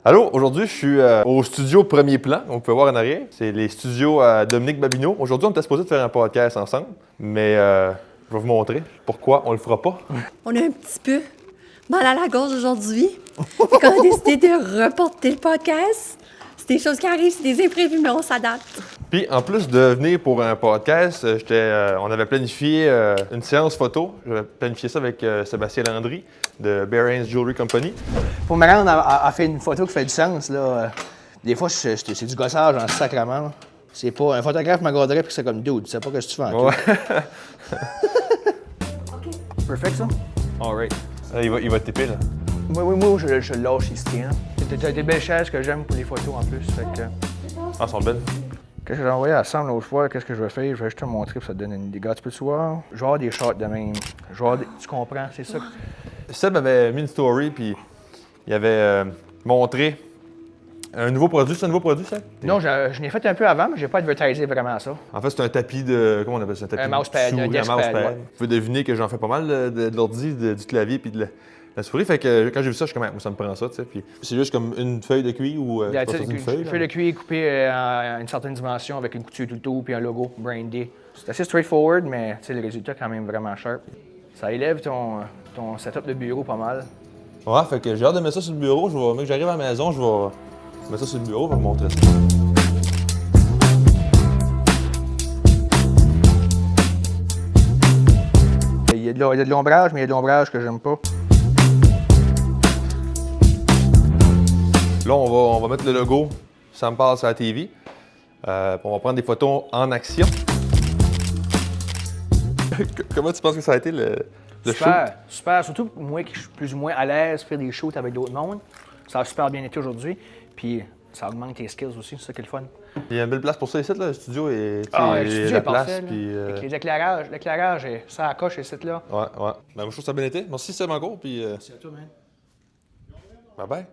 Allô, aujourd'hui, je suis au studio Premier Plan, on peut voir en arrière. C'est les studios Dominique Babineau. Aujourd'hui, on était supposé de faire un podcast ensemble, mais je vais vous montrer pourquoi on le fera pas. On a un petit peu mal à la gorge aujourd'hui. Fait qu'on a décidé de reporter le podcast. C'est des choses qui arrivent, c'est des imprévus, mais on s'adapte. Puis, en plus de venir pour un podcast, on avait planifié une séance photo. J'avais planifié ça avec Sébastien Landry de Bear Jewelry Company. Pour me rendre à faire une photo qui fait du sens, là, des fois, c'est du gossage en sacrement. C'est pas... Un photographe me regarderait et c'est comme dude, tu sais pas ce que tu fais en Ouais. Perfect, ça? Alright. Il va taper, là. Moi, je le lâche ici. Hein. T'as des belles chaises que j'aime pour les photos en plus. Fait que... Ah, elles sont belles. Qu'est-ce que j'ai envoyé à Sam l'autre fois? Qu'est-ce que je vais faire? Je vais juste te montrer pour ça te donne une idée. Tu peux-tu voir? Je vais avoir des shots de même. Tu comprends? C'est ça. Seb avait mis une story, puis il avait montré un nouveau produit. C'est un nouveau produit, ça? Non, je l'ai fait un peu avant, mais j'ai pas advertisé vraiment ça. En fait, c'est un tapis de... Comment on appelle ça? Un tapis Un mousepad, de souris, un desk pad, ouais. Vous pouvez deviner que j'en fais pas mal de l'ordi, du clavier, puis de la souris. Fait que quand j'ai vu ça, je suis comme, moi, ça me prend ça, tu sais. Puis c'est juste comme une feuille de cuir ou... Une feuille de cuir coupée à une certaine dimension avec une couture tout le tour puis un logo brandé. C'est assez straightforward, mais le résultat est quand même vraiment sharp. Ça élève ton setup de bureau pas mal. Ouais, fait que j'ai hâte de mettre ça sur le bureau. Mec, j'arrive à la maison, je vais mettre ça sur le bureau, je vais vous montrer ça. Il y a de l'ombrage, mais il y a de l'ombrage que j'aime pas. Là, on va mettre le logo Ça me passe à la TV. On va prendre des photos en action. Comment tu penses que ça a été le Super, shoot? super. Surtout moi qui suis plus ou moins à l'aise faire des shoots avec d'autres mondes. Ça a super bien été aujourd'hui. Puis ça augmente tes skills aussi, c'est ça qui est le fun. Il y a une belle place pour ça ici, là. Le studio est, le studio la est parfait, place. Puis, avec les éclairages. L'éclairage, ça accroche ici, là. Ouais. Ben, moi, je trouve que ça a bien été. Merci, Seb, encore. Puis, C'est à toi, man. bye bye.